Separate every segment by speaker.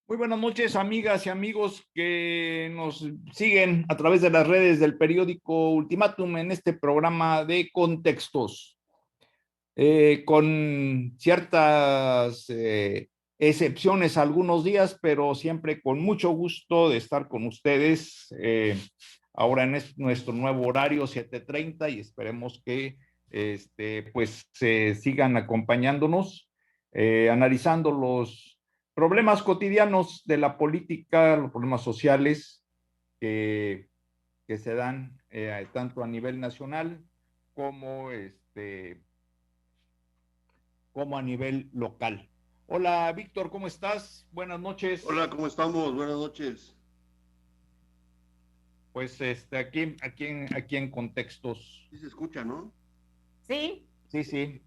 Speaker 1: Muy buenas noches, amigas y amigos que nos siguen a través de las redes del periódico Ultimátum en este programa de Contextos, con ciertas excepciones algunos días, pero siempre con mucho gusto de estar con ustedes. Ahora en nuestro nuevo horario 7:30 y esperemos que pues sigan acompañándonos, analizando los problemas cotidianos de la política, los problemas sociales que se dan tanto a nivel nacional como, como a nivel local. Hola, Víctor, ¿cómo estás? Buenas noches.
Speaker 2: Hola, ¿cómo estamos? Buenas noches.
Speaker 1: Pues aquí en Contextos.
Speaker 2: Sí se escucha, ¿no?
Speaker 3: Sí.
Speaker 1: Sí.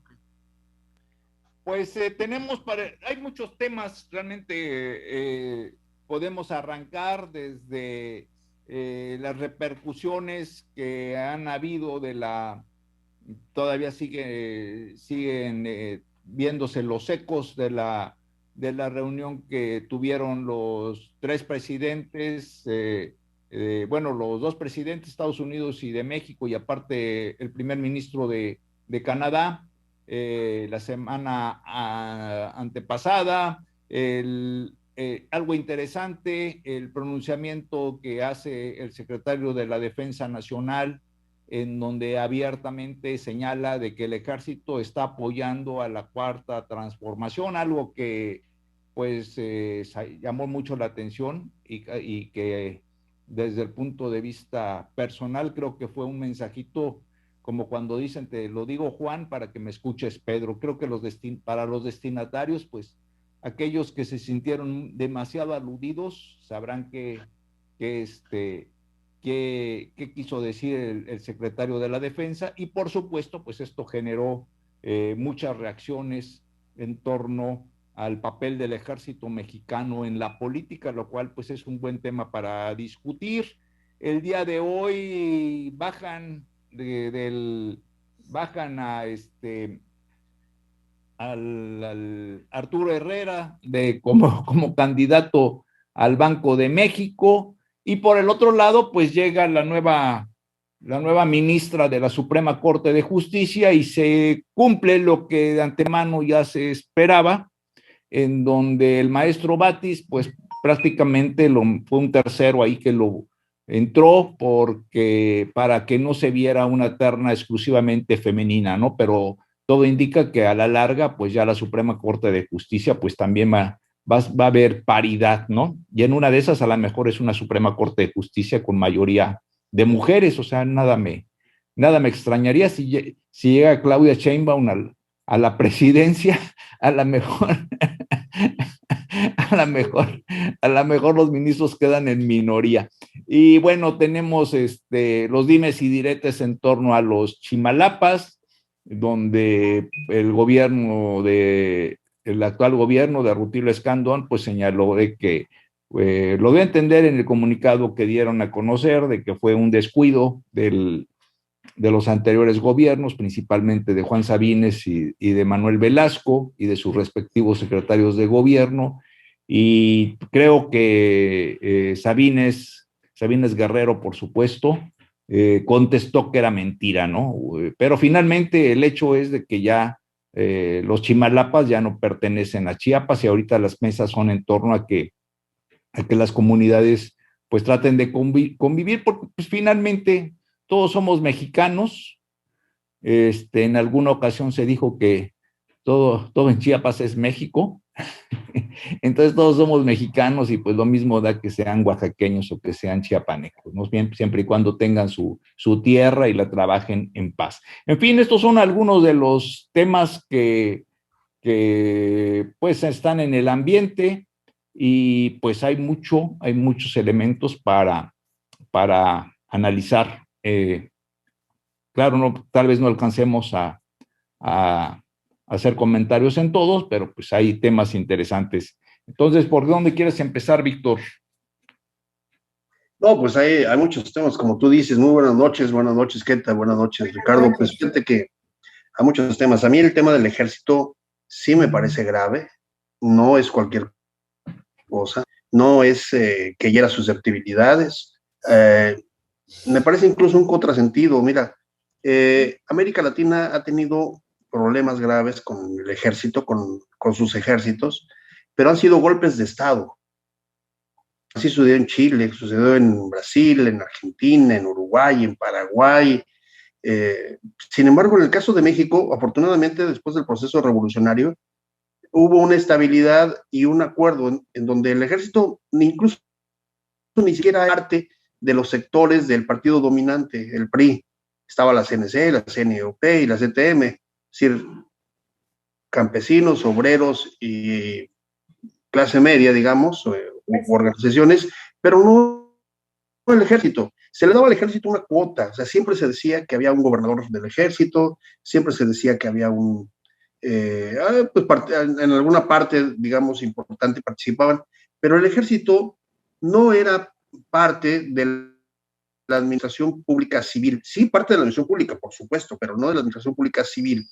Speaker 1: Pues hay muchos temas, realmente podemos arrancar desde las repercusiones que han habido todavía siguen viéndose los ecos de la reunión que tuvieron los tres presidentes, los dos presidentes de Estados Unidos y de México, y aparte el primer ministro de Canadá, la semana antepasada. Algo interesante, el pronunciamiento que hace el secretario de la Defensa Nacional, en donde abiertamente señala de que el ejército está apoyando a la cuarta transformación, algo que pues llamó mucho la atención y que desde el punto de vista personal creo que fue un mensajito como cuando dicen, te lo digo Juan para que me escuches Pedro. Creo que para los destinatarios, pues aquellos que se sintieron demasiado aludidos sabrán qué quiso decir el secretario de la Defensa, y por supuesto pues esto generó muchas reacciones en torno al papel del ejército mexicano en la política, lo cual pues es un buen tema para discutir. El día de hoy bajan al Arturo Herrera como candidato al Banco de México, y por el otro lado pues llega la nueva ministra de la Suprema Corte de Justicia y se cumple lo que de antemano ya se esperaba, en donde el maestro Batis pues prácticamente fue un tercero ahí que lo entró para que no se viera una terna exclusivamente femenina, ¿no? Pero todo indica que a la larga pues ya la Suprema Corte de Justicia pues también va a haber paridad, ¿no? Y en una de esas a lo mejor es una Suprema Corte de Justicia con mayoría de mujeres, o sea, nada me extrañaría si llega Claudia Sheinbaum a la presidencia, a lo mejor a lo mejor los ministros quedan en minoría. Y bueno, tenemos los dimes y diretes en torno a los Chimalapas, donde el actual gobierno de Rutilio Escandón pues señaló de que lo dio a entender en el comunicado que dieron a conocer, de que fue un descuido de los anteriores gobiernos, principalmente de Juan Sabines y de Manuel Velasco y de sus respectivos secretarios de gobierno. Y creo que Sabines Guerrero, por supuesto, contestó que era mentira, ¿no? Pero finalmente el hecho es de que ya los Chimalapas ya no pertenecen a Chiapas, y ahorita las mesas son en torno a que las comunidades pues traten de convivir, porque pues, finalmente todos somos mexicanos. En alguna ocasión se dijo que todo en Chiapas es México. Entonces todos somos mexicanos, y pues lo mismo da que sean oaxaqueños o que sean chiapanecos, ¿no? Siempre y cuando tengan su tierra y la trabajen en paz. En fin, estos son algunos de los temas que pues están en el ambiente, y pues hay muchos elementos para analizar. Claro, tal vez no alcancemos a hacer comentarios en todos, pero pues hay temas interesantes. Entonces, ¿por dónde quieres empezar, Víctor?
Speaker 2: No, pues hay muchos temas, como tú dices. Muy buenas noches, Kenta, buenas noches, Ricardo. Pues fíjate que a muchos temas. A mí el tema del ejército sí me parece grave, no es cualquier cosa, no es que hiera susceptibilidades, me parece incluso un contrasentido. Mira, América Latina ha tenido problemas graves con el ejército, con sus ejércitos, pero han sido golpes de Estado. Así sucedió en Chile, sucedió en Brasil, en Argentina, en Uruguay, en Paraguay. Sin embargo, en el caso de México, afortunadamente, después del proceso revolucionario, hubo una estabilidad y un acuerdo en donde el ejército incluso ni siquiera era parte de los sectores del partido dominante, el PRI. Estaba la CNC, la CNOP y la CTM, es decir, campesinos, obreros y clase media, digamos, organizaciones, pero no el ejército. Se le daba al ejército una cuota, o sea, siempre se decía que había un gobernador del ejército, siempre se decía que había un, pues en alguna parte, digamos, importante participaban, pero el ejército no era parte de la administración pública civil. Sí, parte de la administración pública, por supuesto, pero no de la administración pública civil.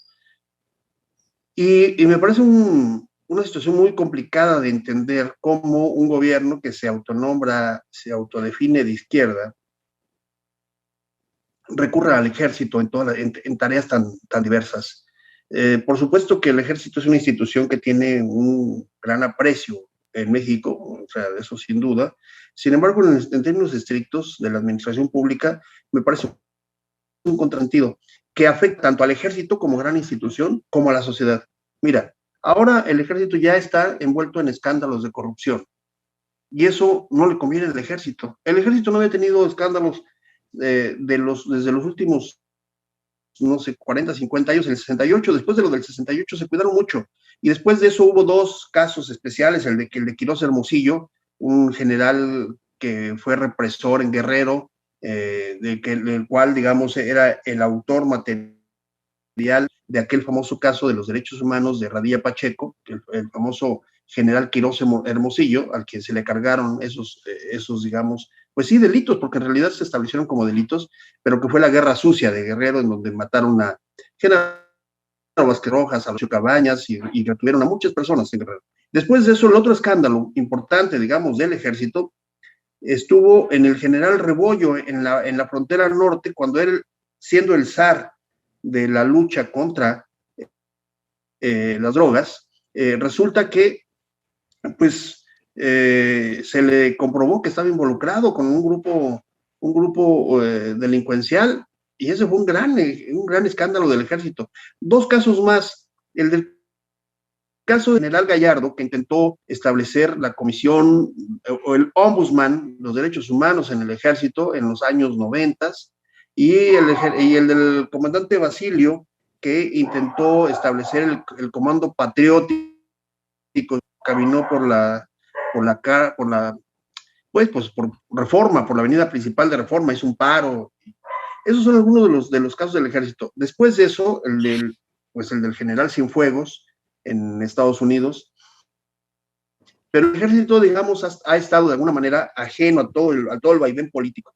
Speaker 2: Y me parece una situación muy complicada de entender cómo un gobierno que se autonombra, se autodefine de izquierda, recurra al ejército en tareas tan diversas. Por supuesto que el ejército es una institución que tiene un gran aprecio en México, o sea, eso sin duda. Sin embargo, en términos estrictos de la administración pública, me parece un contrasentido que afecta tanto al ejército como gran institución como a la sociedad. Mira, ahora el ejército ya está envuelto en escándalos de corrupción y eso no le conviene al ejército. El ejército no había tenido escándalos desde los últimos, no sé, 40, 50 años, en el 68, después de lo del 68 se cuidaron mucho. Y después de eso hubo dos casos especiales, el de Quirós Hermosillo, un general que fue represor en Guerrero, del cual, digamos, era el autor material de aquel famoso caso de los derechos humanos de Radilla Pacheco, el famoso general Quirós Hermosillo, al que se le cargaron esos, digamos, pues sí, delitos, porque en realidad se establecieron como delitos, pero que fue la guerra sucia de Guerrero, en donde mataron a General Vázquez Rojas, a los Cabañas y retuvieron a muchas personas en Guerrero. Después de eso, el otro escándalo importante, digamos, del ejército, estuvo en el general Rebollo, en la frontera norte, cuando él, siendo el zar de la lucha contra las drogas, resulta que pues se le comprobó que estaba involucrado con un grupo delincuencial, y ese fue un gran escándalo del ejército. Dos casos más, el del caso del general Gallardo, que intentó establecer la comisión o el ombudsman, los derechos humanos en el ejército en los años 90, y el del comandante Basilio, que intentó establecer el comando patriótico, caminó por Reforma, por la avenida principal de Reforma, hizo un paro. Esos son algunos de los casos del ejército. Después de eso, el del general Cienfuegos en Estados Unidos. Pero el ejército, digamos, ha estado de alguna manera ajeno a todo el vaivén político.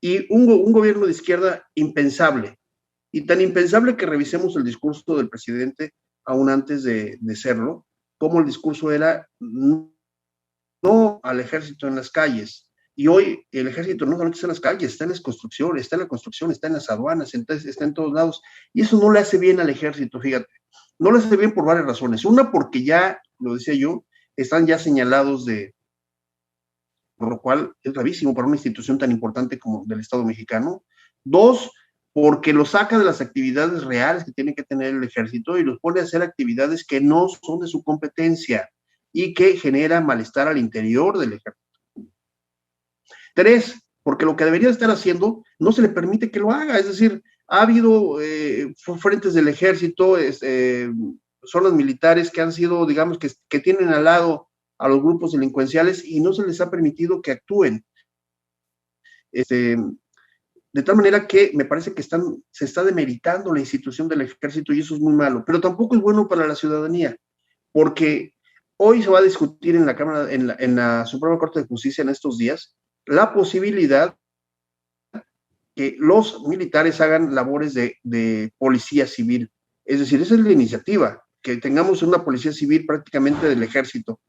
Speaker 2: Y un gobierno de izquierda impensable, y tan impensable que revisemos el discurso del presidente aún antes de serlo, como el discurso era no al ejército en las calles. Y hoy el ejército no solamente está en las calles, está en las construcciones, está en la construcción, está en las aduanas, está en todos lados. Y eso no le hace bien al ejército, fíjate. No le hace bien por varias razones. Una, porque ya, lo decía yo, están ya señalados por lo cual es gravísimo para una institución tan importante como del Estado mexicano. Dos, porque lo saca de las actividades reales que tiene que tener el ejército y los pone a hacer actividades que no son de su competencia y que genera malestar al interior del ejército. Tres, porque lo que debería estar haciendo no se le permite que lo haga, es decir, ha habido frentes del ejército, zonas militares que han sido, digamos, que tienen al lado a los grupos delincuenciales y no se les ha permitido que actúen. De tal manera que me parece que se está demeritando la institución del ejército y eso es muy malo, pero tampoco es bueno para la ciudadanía, porque hoy se va a discutir en la Cámara, en la Suprema Corte de Justicia en estos días, la posibilidad que los militares hagan labores de policía civil. Es decir, esa es la iniciativa, que tengamos una policía civil prácticamente del ejército.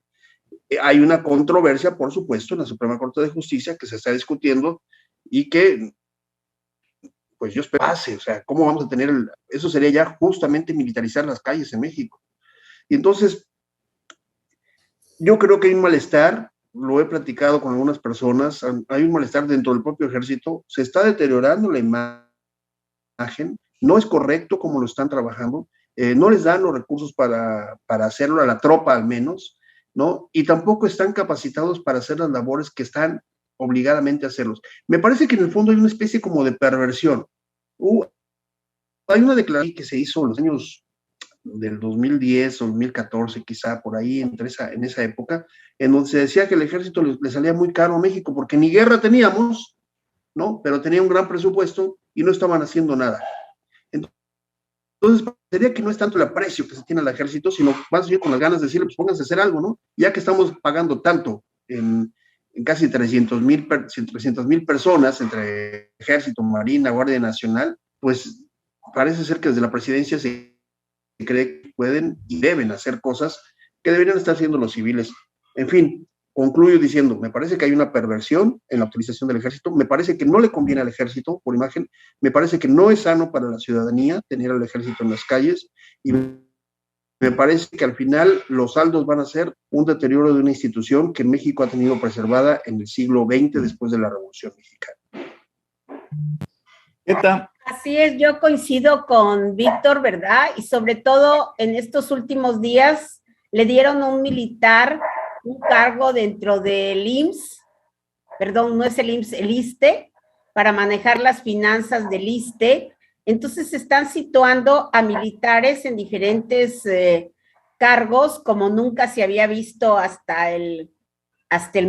Speaker 2: Hay una controversia, por supuesto, en la Suprema Corte de Justicia que se está discutiendo y que, pues yo espero pase, o sea, ¿cómo vamos a tener eso sería ya justamente militarizar las calles en México? Y entonces, yo creo que hay un malestar, lo he platicado con algunas personas, hay un malestar dentro del propio ejército, se está deteriorando la imagen, no es correcto como lo están trabajando, no les dan los recursos para hacerlo, a la tropa al menos, ¿no? Y tampoco están capacitados para hacer las labores que están obligadamente a hacerlos. Me parece que en el fondo hay una especie como de perversión. Hay una declaración que se hizo en los años del 2010 o 2014, quizá por ahí, en esa época, en donde se decía que el ejército le salía muy caro a México, porque ni guerra teníamos, ¿no? Pero tenía un gran presupuesto y no estaban haciendo nada. Entonces, parecería que no es tanto el aprecio que se tiene al ejército, sino más bien con las ganas de decirle, pues pónganse a hacer algo, ¿no? Ya que estamos pagando tanto en casi 300,000 personas entre ejército, marina, guardia nacional, pues parece ser que desde la presidencia se cree que pueden y deben hacer cosas que deberían estar haciendo los civiles. En fin, concluyo diciendo, me parece que hay una perversión en la utilización del ejército, me parece que no le conviene al ejército por imagen, me parece que no es sano para la ciudadanía tener al ejército en las calles y me parece que al final los saldos van a ser un deterioro de una institución que México ha tenido preservada en el siglo XX después de la Revolución Mexicana.
Speaker 3: Así es, yo coincido con Víctor, ¿verdad? Y sobre todo en estos últimos días le dieron a un militar un cargo dentro del IMSS, perdón, no es el IMSS, el ISSSTE, para manejar las finanzas del ISSSTE. Entonces se están situando a militares en diferentes cargos como nunca se había visto hasta el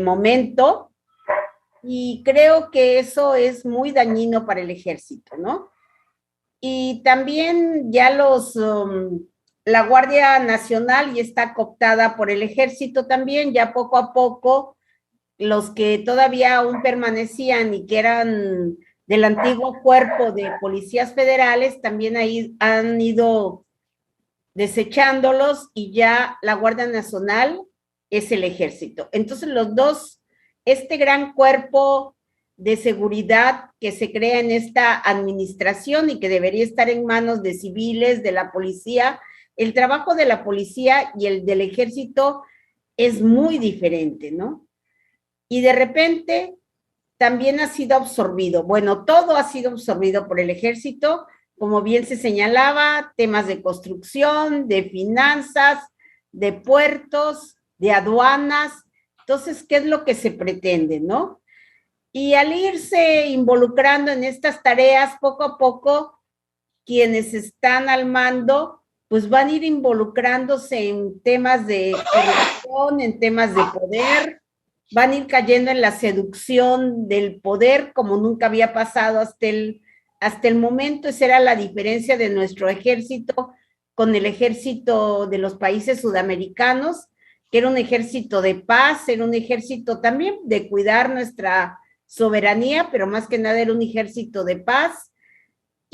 Speaker 3: momento. Y creo que eso es muy dañino para el ejército, ¿no? Y también ya la Guardia Nacional ya está cooptada por el ejército también, ya poco a poco los que todavía aún permanecían y que eran del antiguo cuerpo de policías federales, también ahí han ido desechándolos y ya la Guardia Nacional es el ejército. Entonces los dos, este gran cuerpo de seguridad que se crea en esta administración y que debería estar en manos de civiles, de la policía, el trabajo de la policía y el del ejército es muy diferente, ¿no? Y de repente también ha sido absorbido, bueno, todo ha sido absorbido por el ejército, como bien se señalaba, temas de construcción, de finanzas, de puertos, de aduanas. Entonces, ¿qué es lo que se pretende, no? Y al irse involucrando en estas tareas, poco a poco, quienes están al mando, pues van a ir involucrándose en temas de corrupción, en temas de poder, van a ir cayendo en la seducción del poder como nunca había pasado hasta el momento. Esa era la diferencia de nuestro ejército con el ejército de los países sudamericanos, que era un ejército de paz, era un ejército también de cuidar nuestra soberanía, pero más que nada era un ejército de paz.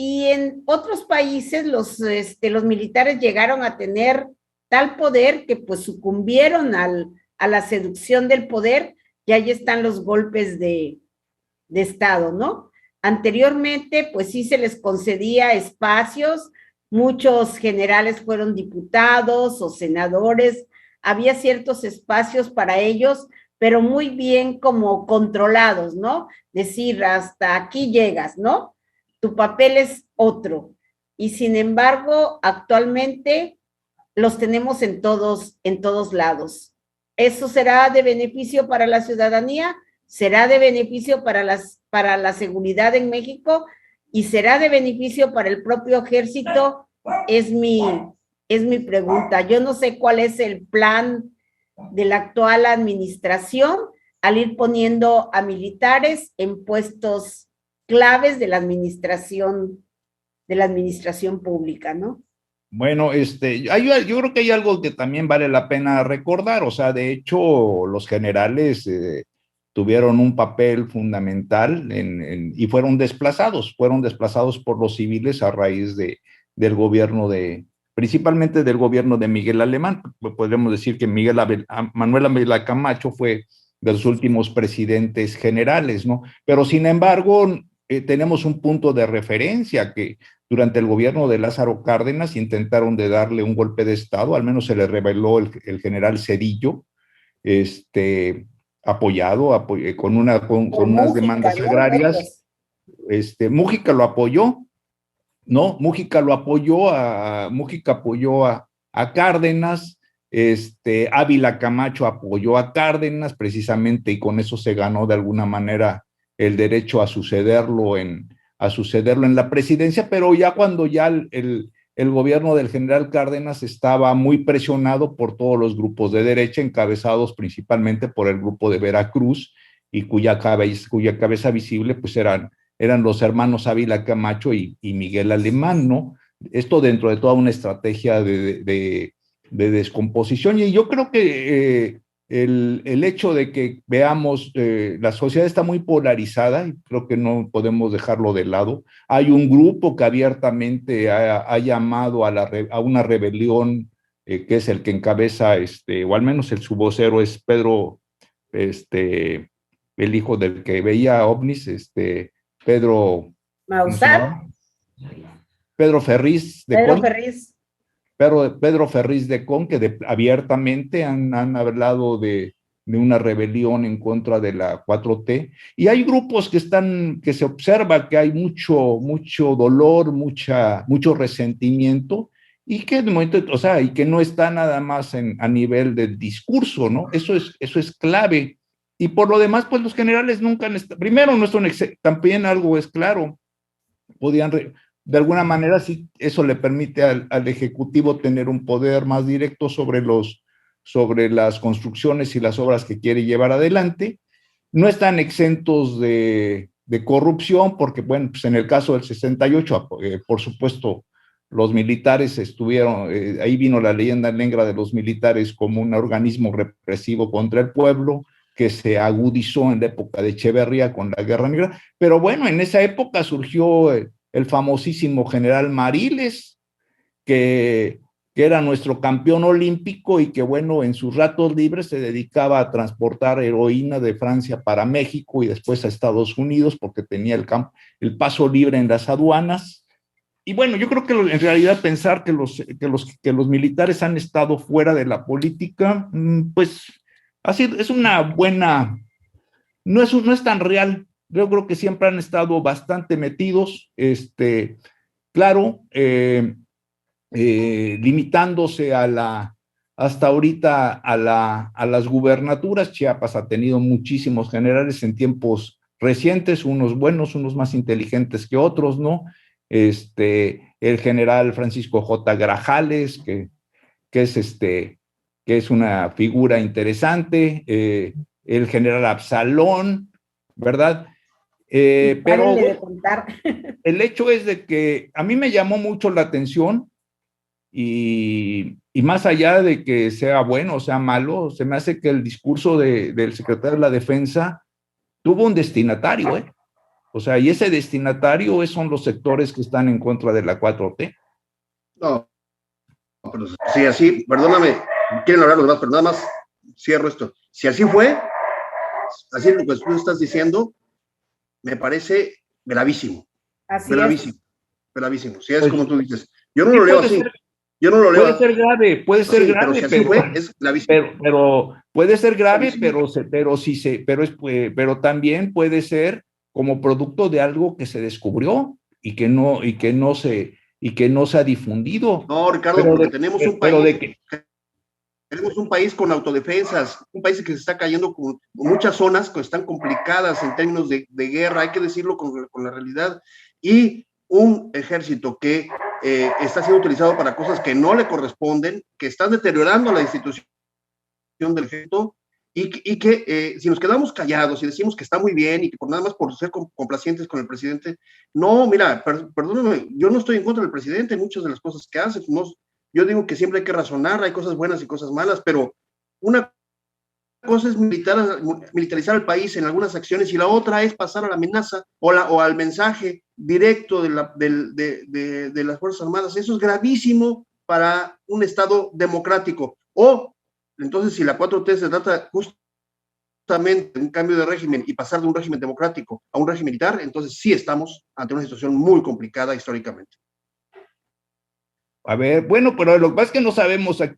Speaker 3: Y en otros países los militares llegaron a tener tal poder que pues sucumbieron a la seducción del poder y ahí están los golpes de Estado, ¿no? Anteriormente, pues sí se les concedía espacios, muchos generales fueron diputados o senadores, había ciertos espacios para ellos, pero muy bien como controlados, ¿no? Decir, hasta aquí llegas, ¿no? Tu papel es otro. Y sin embargo, actualmente los tenemos en todos lados. ¿Eso será de beneficio para la ciudadanía? ¿Será de beneficio para la seguridad en México? ¿Y será de beneficio para el propio ejército? Es mi pregunta. Yo no sé cuál es el plan de la actual administración al ir poniendo a militares en puestos claves de la administración pública, ¿no?
Speaker 1: Bueno, yo creo que hay algo que también vale la pena recordar, o sea, de hecho, los generales tuvieron un papel fundamental y fueron desplazados por los civiles a raíz del gobierno de principalmente del gobierno de Miguel Alemán. Podríamos decir que Manuel Ávila Camacho fue de los últimos presidentes generales, ¿no? Pero sin embargo, tenemos un punto de referencia que durante el gobierno de Lázaro Cárdenas intentaron de darle un golpe de Estado, al menos se le reveló el general Cedillo, apoyado con unas demandas agrarias. Mújica lo apoyó, ¿no? Mújica apoyó a Cárdenas, Ávila Camacho apoyó a Cárdenas precisamente y con eso se ganó de alguna manera el derecho a sucederlo en la presidencia, pero ya cuando ya el gobierno del general Cárdenas estaba muy presionado por todos los grupos de derecha, encabezados principalmente por el grupo de Veracruz, y cuya cabeza visible pues eran los hermanos Ávila Camacho y Miguel Alemán, ¿no? Esto dentro de toda una estrategia de descomposición, y yo creo que el hecho de que veamos, la sociedad está muy polarizada y creo que no podemos dejarlo de lado. Hay un grupo que abiertamente ha llamado a una rebelión, que es el que encabeza, o al menos su vocero es Pedro, el hijo del que veía ovnis, Pedro
Speaker 3: Maussan.
Speaker 1: Pedro Ferriz de
Speaker 3: Pedro
Speaker 1: Con.
Speaker 3: Ferriz.
Speaker 1: Pedro Ferriz de Con, que abiertamente han hablado de una rebelión en contra de la 4T, y hay grupos que se observa que hay mucho dolor, mucho resentimiento, y que de momento, o sea, y que no está nada más a nivel del discurso, ¿no? Eso es clave. Y por lo demás, pues los generales nunca han estado, primero no son, también algo es claro, podían de alguna manera sí, eso le permite al Ejecutivo tener un poder más directo sobre las construcciones y las obras que quiere llevar adelante. No están exentos de corrupción, porque, bueno, pues en el caso del 68, por supuesto, los militares estuvieron, ahí vino la leyenda negra de los militares como un organismo represivo contra el pueblo, que se agudizó en la época de Echeverría con la Guerra Negra, pero bueno, en esa época surgió el famosísimo general Mariles, que era nuestro campeón olímpico y que, bueno, en sus ratos libres se dedicaba a transportar heroína de Francia para México y después a Estados Unidos porque tenía el paso libre en las aduanas. Y bueno, yo creo que en realidad pensar que los militares han estado fuera de la política, pues así es una buena, no es tan real. Yo creo que siempre han estado bastante metidos, claro, limitándose hasta ahorita a las gubernaturas. Chiapas ha tenido muchísimos generales en tiempos recientes, unos buenos, unos más inteligentes que otros, ¿no? El general Francisco J. Grajales, que es una figura interesante, el general Absalón, ¿verdad? Pero el hecho es de que a mí me llamó mucho la atención y más allá de que sea bueno o sea malo, se me hace que el discurso del secretario de la Defensa tuvo un destinatario, ¿eh? O sea, y ese destinatario son los sectores que están en contra de la 4T.
Speaker 2: No, pero sí, así, perdóname, quieren hablar los demás, pero nada más cierro esto. Si así fue, así lo que tú estás diciendo, me parece gravísimo.
Speaker 3: Así
Speaker 2: gravísimo,
Speaker 3: es.
Speaker 2: Gravísimo. Si es pues, como tú dices. Yo no lo leo así.
Speaker 1: Yo no lo leo. Puede ser grave, puede ser grave,
Speaker 2: pero si así fue, es gravísimo.
Speaker 1: Pero puede ser grave, pero también puede ser como producto de algo que se descubrió y que no se ha difundido.
Speaker 2: No, Ricardo, porque tenemos un país. Tenemos un país con autodefensas, un país que se está cayendo con muchas zonas que están complicadas en términos de guerra, hay que decirlo con la realidad, y un ejército que está siendo utilizado para cosas que no le corresponden, que están deteriorando la institución del ejército, y que si nos quedamos callados y decimos que está muy bien y que nada más por ser complacientes con el presidente, no, mira, perdóname, yo no estoy en contra del presidente en muchas de las cosas que hace, no, yo digo que siempre hay que razonar, hay cosas buenas y cosas malas, pero una cosa es militarizar al país en algunas acciones y la otra es pasar a la amenaza o al mensaje directo de las Fuerzas Armadas. Eso es gravísimo para un Estado democrático. O, entonces, si la 4T se trata justamente de un cambio de régimen y pasar de un régimen democrático a un régimen militar, entonces sí estamos ante una situación muy complicada históricamente.
Speaker 1: A ver, bueno, pero lo que pasa es que no sabemos para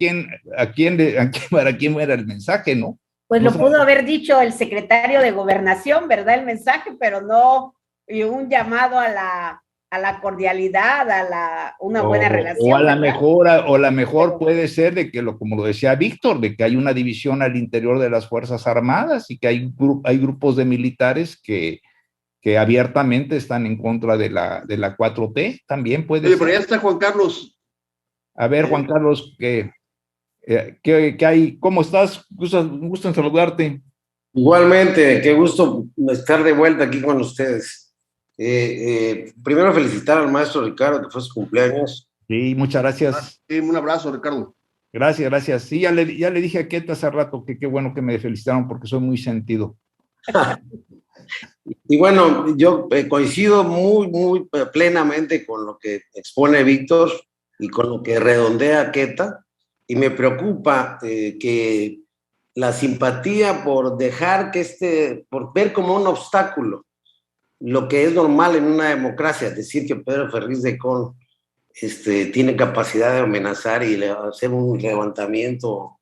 Speaker 1: quién era el mensaje, ¿no?
Speaker 3: Pues
Speaker 1: No
Speaker 3: lo pudo
Speaker 1: sabemos.
Speaker 3: haber dicho el secretario de Gobernación, ¿verdad? El mensaje, pero no, y un llamado a la cordialidad, una buena relación,
Speaker 1: O a la mejor
Speaker 3: Pero-
Speaker 1: puede ser de que, como lo decía Víctor, de que hay una división al interior de las Fuerzas Armadas y que hay grupos de militares que abiertamente están en contra de la 4T, también puede
Speaker 2: Oye,
Speaker 1: ser.
Speaker 2: pero ya está Juan Carlos.
Speaker 1: A ver, Juan Carlos, ¿qué hay? ¿Cómo estás? Un gusto en saludarte.
Speaker 4: Igualmente, qué gusto estar de vuelta aquí con ustedes. Primero felicitar al maestro Ricardo, que fue su cumpleaños.
Speaker 1: Sí, muchas gracias.
Speaker 2: Sí, un abrazo, Ricardo.
Speaker 1: Gracias, gracias. Sí, ya le dije a Keta hace rato que qué bueno que me felicitaron porque soy muy sentido.
Speaker 4: Y bueno, yo coincido muy plenamente con lo que expone Víctor y con lo que redondea Queta, y me preocupa que la simpatía por dejar por ver como un obstáculo lo que es normal en una democracia, decir que Pedro Ferriz de Con tiene capacidad de amenazar y hacer un levantamiento,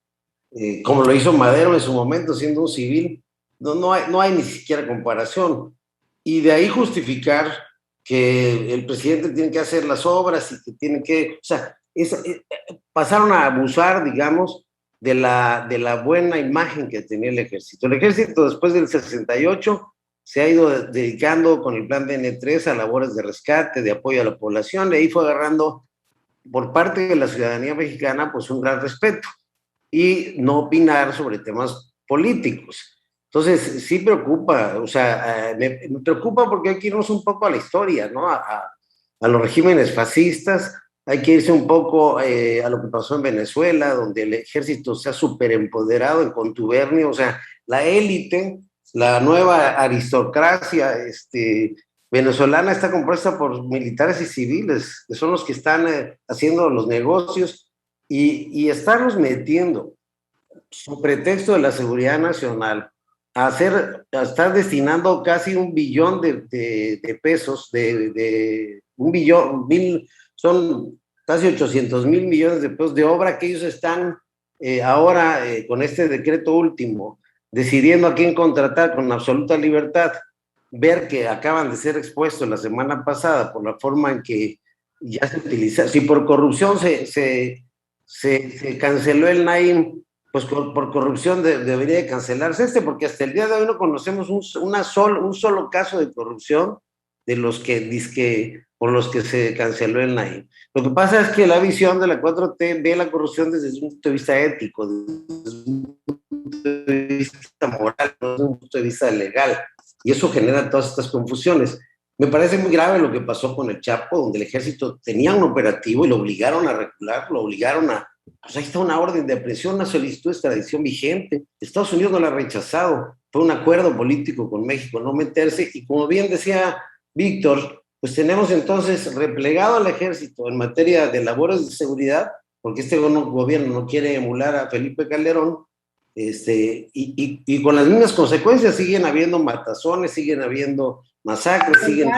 Speaker 4: como lo hizo Madero en su momento siendo un civil, no hay ni siquiera comparación. Y de ahí justificar que el presidente tiene que hacer las obras y que tiene que, o sea, pasaron a abusar, digamos, de la buena imagen que tenía el ejército. El ejército después del 68 se ha ido dedicando con el plan DN3 a labores de rescate, de apoyo a la población, y ahí fue agarrando por parte de la ciudadanía mexicana pues un gran respeto y no opinar sobre temas políticos. Entonces, sí preocupa, o sea, me preocupa porque hay que irnos un poco a la historia, ¿no? A los regímenes fascistas, hay que irse un poco a lo que pasó en Venezuela, donde el ejército se ha superempoderado en contubernio, o sea, la élite, la nueva aristocracia venezolana está compuesta por militares y civiles, que son los que están haciendo los negocios y estarlos metiendo su pretexto de la seguridad nacional a estar destinando casi 1 billón de pesos, de 1 billón, son casi 800,000 millones de pesos de obra que ellos están ahora con este decreto último, decidiendo a quién contratar con absoluta libertad. Ver que acaban de ser expuestos la semana pasada por la forma en que ya se utiliza, si por corrupción se canceló el Naim, pues por corrupción debería de cancelarse porque hasta el día de hoy no conocemos un solo caso de corrupción de los por los que se canceló el Naim. Lo que pasa es que la visión de la 4T ve la corrupción desde un punto de vista ético, desde un punto de vista moral, no desde un punto de vista legal, y eso genera todas estas confusiones. Me parece muy grave lo que pasó con el Chapo, donde el ejército tenía un operativo y lo obligaron a recular, lo obligaron pues ahí está una orden de aprehensión, una solicitud de extradición vigente. Estados Unidos no la ha rechazado. Fue un acuerdo político con México no meterse. Y como bien decía Víctor, pues tenemos entonces replegado al ejército en materia de labores de seguridad, porque este gobierno no quiere emular a Felipe Calderón, y con las mismas consecuencias siguen habiendo matazones, siguen habiendo masacres, siguen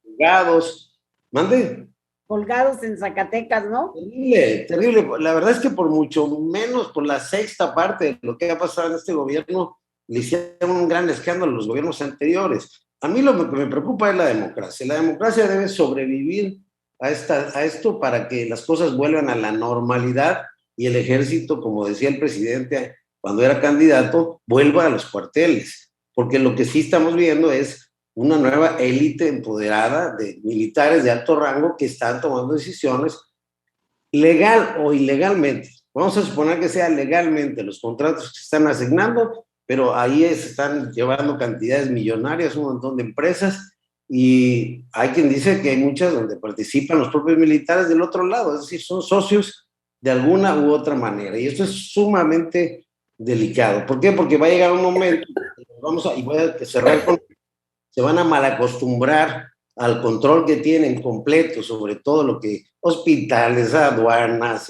Speaker 4: colgados. ¿Mande?
Speaker 3: Colgados en Zacatecas, ¿no?
Speaker 4: Terrible, terrible. La verdad es que por mucho menos, por la sexta parte de lo que ha pasado en este gobierno, le hicieron un gran escándalo a los gobiernos anteriores. A mí lo que me preocupa es la democracia. La democracia debe sobrevivir a esto para que las cosas vuelvan a la normalidad y el ejército, como decía el presidente cuando era candidato, vuelva a los cuarteles. Porque lo que sí estamos viendo es una nueva élite empoderada de militares de alto rango que están tomando decisiones legal o ilegalmente. Vamos a suponer que sea legalmente los contratos que se están asignando, pero ahí se están llevando cantidades millonarias, un montón de empresas, y hay quien dice que hay muchas donde participan los propios militares del otro lado, es decir, son socios de alguna u otra manera, y esto es sumamente delicado. ¿Por qué? Porque va a llegar un momento, y voy a cerrar con, se van a malacostumbrar al control que tienen completo sobre todo lo que hospitales, aduanas,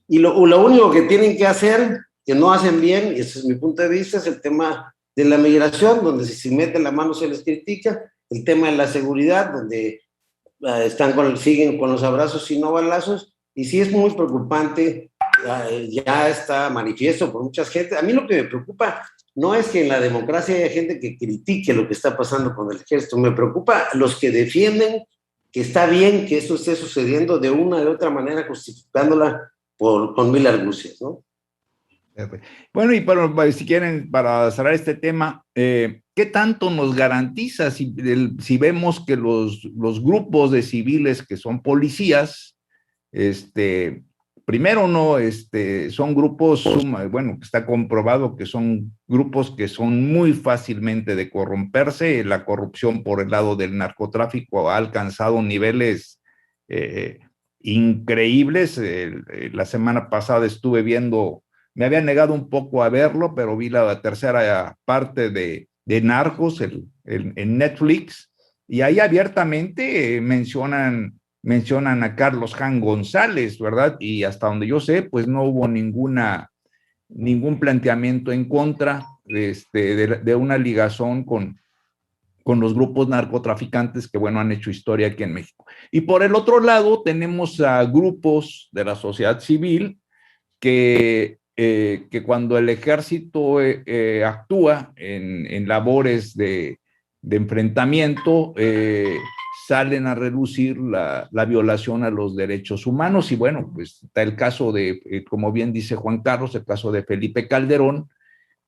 Speaker 4: y lo único que tienen que hacer, que no hacen bien, y ese es mi punto de vista, es el tema de la migración, donde si se mete la mano se les critica, el tema de la seguridad, donde siguen con los abrazos y no balazos, y sí es muy preocupante, ya está manifiesto por muchas gente. A mí lo que me preocupa no es que en la democracia haya gente que critique lo que está pasando con el ejército, me preocupa los que defienden que está bien que esto esté sucediendo de una de otra manera, justificándola con mil argucias, ¿no?
Speaker 1: Bueno, y si quieren, para cerrar este tema, ¿qué tanto nos garantiza si vemos que los grupos de civiles que son policías, primero no, son grupos, bueno, está comprobado que son grupos que son muy fácilmente de corromperse, la corrupción por el lado del narcotráfico ha alcanzado niveles increíbles. La semana pasada estuve viendo, me había negado un poco a verlo, pero vi la tercera parte de Narcos en Netflix, y ahí abiertamente mencionan a Carlos Jan González, ¿verdad? Y hasta donde yo sé, pues no hubo ningún planteamiento en contra de una ligazón con los grupos narcotraficantes que, bueno, han hecho historia aquí en México. Y por el otro lado, tenemos a grupos de la sociedad civil que cuando el ejército actúa en labores de enfrentamiento, salen a relucir la violación a los derechos humanos. Y bueno, pues está el caso de, como bien dice Juan Carlos, el caso de Felipe Calderón,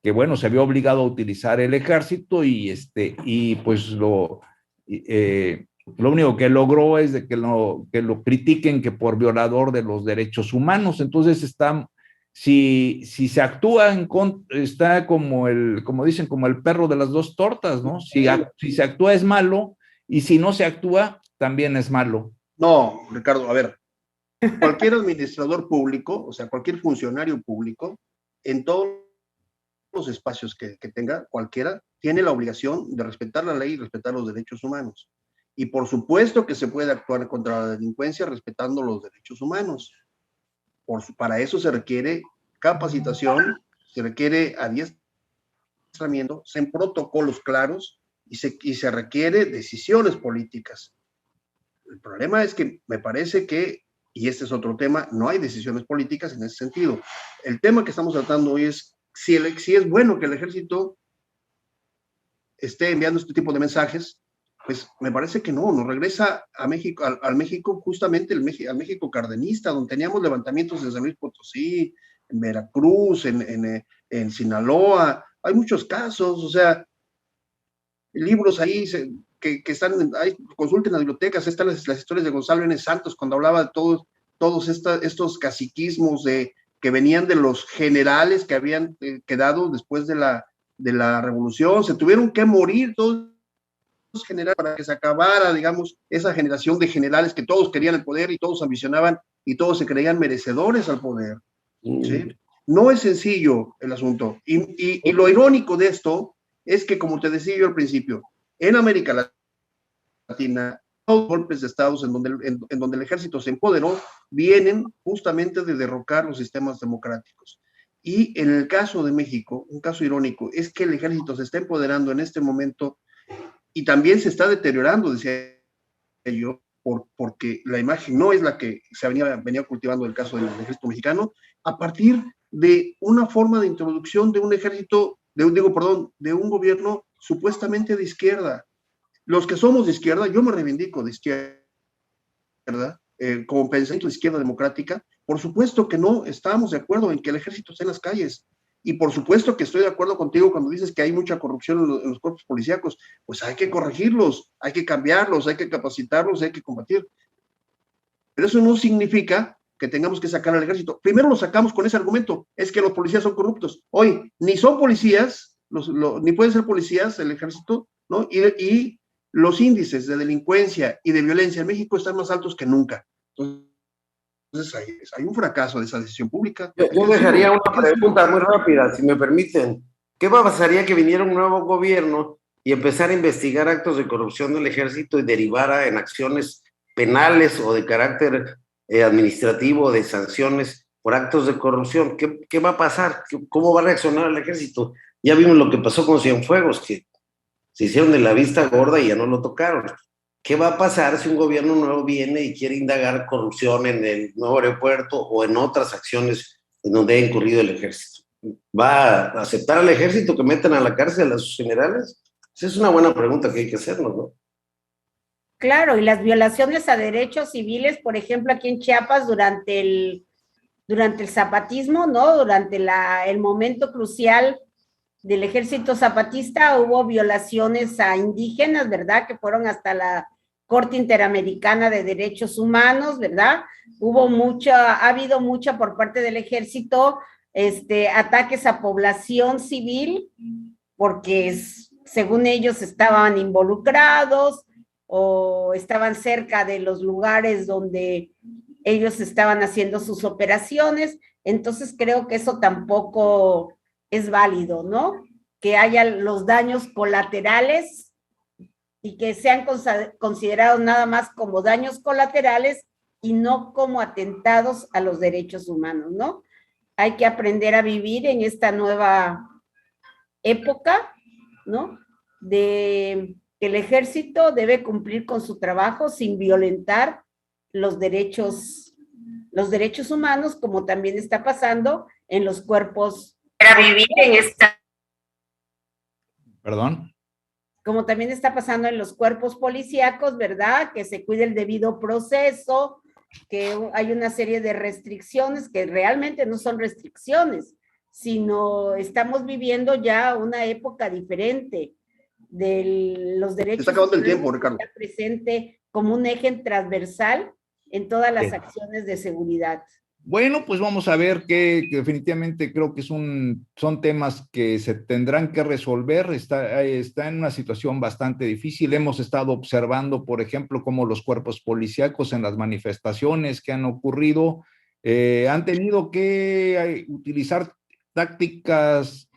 Speaker 1: que bueno, se vio obligado a utilizar el ejército y pues lo único que logró es de que lo critiquen que por violador de los derechos humanos. Entonces si se actúa está como dicen, como el perro de las dos tortas, ¿no? Si se actúa es malo, y si no se actúa, también es malo.
Speaker 2: No, Ricardo, a ver, cualquier administrador público, o sea, cualquier funcionario público, en todos los espacios que tenga, cualquiera, tiene la obligación de respetar la ley y respetar los derechos humanos. Y por supuesto que se puede actuar contra la delincuencia respetando los derechos humanos. Para eso se requiere capacitación, se requiere adiestramiento, en protocolos claros y se requiere decisiones políticas. El problema es que me parece que, y este es otro tema, no hay decisiones políticas en ese sentido. El tema que estamos tratando hoy es si es bueno que el ejército esté enviando este tipo de mensajes. Pues me parece que no, nos regresa a México, al México, justamente al México cardenista, donde teníamos levantamientos en San Luis Potosí, en Veracruz, en Sinaloa. Hay muchos casos, o sea, libros ahí que están, ahí, consulten las bibliotecas, están las historias de Gonzalo N. Santos, cuando hablaba de todos estos caciquismos que venían de los generales que habían quedado después de la revolución. Se tuvieron que morir todos generales para que se acabara, digamos, esa generación de generales que todos querían el poder y todos ambicionaban y todos se creían merecedores al poder. ¿Sí? No es sencillo el asunto. Y lo irónico de esto es que, como te decía yo al principio, en América Latina, los golpes de estados en donde el ejército se empoderó vienen justamente de derrocar los sistemas democráticos. Y en el caso de México, un caso irónico, es que el ejército se está empoderando en este momento y también se está deteriorando, decía yo, porque la imagen no es la que se venía cultivando en el caso del ejército mexicano, a partir de una forma de introducción de un ejército, de un gobierno supuestamente de izquierda. Los que somos de izquierda, yo me reivindico de izquierda, como pensamiento de izquierda democrática, por supuesto que no estamos de acuerdo en que el ejército esté en las calles. Y por supuesto que estoy de acuerdo contigo cuando dices que hay mucha corrupción en los cuerpos policíacos. Pues hay que corregirlos, hay que cambiarlos, hay que capacitarlos, hay que combatir. Pero eso no significa que tengamos que sacar al ejército. Primero lo sacamos con ese argumento, es que los policías son corruptos. Hoy ni son policías, ni pueden ser policías el ejército, ¿no? Y los índices de delincuencia y de violencia en México están más altos que nunca. Entonces hay un fracaso de esa decisión pública.
Speaker 4: Yo dejaría una pregunta muy rápida, si me permiten. ¿Qué pasaría que viniera un nuevo gobierno y empezar a investigar actos de corrupción del ejército y derivara en acciones penales o de carácter administrativo, de sanciones por actos de corrupción. ¿Qué va a pasar? ¿Cómo va a reaccionar el ejército? Ya vimos lo que pasó con Cienfuegos, que se hicieron de la vista gorda y ya no lo tocaron. ¿Qué va a pasar si un gobierno nuevo viene y quiere indagar corrupción en el nuevo aeropuerto o en otras acciones en donde ha incurrido el ejército? ¿Va a aceptar al ejército que metan a la cárcel a sus generales? Esa es una buena pregunta que hay que hacernos, ¿no?
Speaker 3: Claro, y las violaciones a derechos civiles, por ejemplo, aquí en Chiapas durante el zapatismo, ¿no? Durante el momento crucial del ejército zapatista hubo violaciones a indígenas, ¿verdad? Que fueron hasta la Corte Interamericana de Derechos Humanos, ¿verdad? Ha habido mucha por parte del ejército, ataques a población civil, porque según ellos estaban involucrados o estaban cerca de los lugares donde ellos estaban haciendo sus operaciones. Entonces creo que eso tampoco es válido, ¿no? Que haya los daños colaterales y que sean considerados nada más como daños colaterales y no como atentados a los derechos humanos, ¿no? Hay que aprender a vivir en esta nueva época, ¿no? De que el ejército debe cumplir con su trabajo sin violentar los derechos humanos, como también está pasando en los cuerpos. Para vivir en esta.
Speaker 1: Perdón.
Speaker 3: Como también está pasando en los cuerpos policíacos, ¿verdad? Que se cuide el debido proceso, que hay una serie de restricciones que realmente no son restricciones, sino estamos viviendo ya una época diferente de los derechos.
Speaker 2: Está acabando el tiempo, Ricardo.
Speaker 3: Está presente como un eje transversal en todas las acciones de seguridad.
Speaker 1: Bueno, pues vamos a ver que definitivamente creo que son temas que se tendrán que resolver. Está en una situación bastante difícil. Hemos estado observando, por ejemplo, cómo los cuerpos policíacos en las manifestaciones que han ocurrido han tenido que utilizar tácticas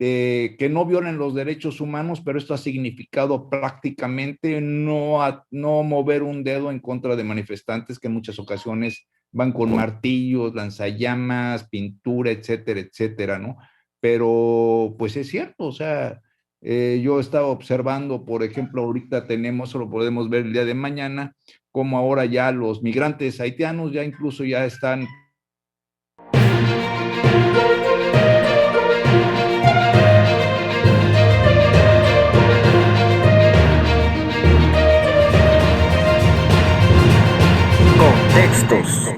Speaker 1: que no violen los derechos humanos, pero esto ha significado prácticamente no mover un dedo en contra de manifestantes que en muchas ocasiones van con martillos, lanzallamas, pintura, etcétera, etcétera, ¿no? Pero pues es cierto, o sea, yo estaba observando, por ejemplo, ahorita eso lo podemos ver el día de mañana, como ahora ya los migrantes haitianos ya incluso ya están
Speaker 5: Contextos.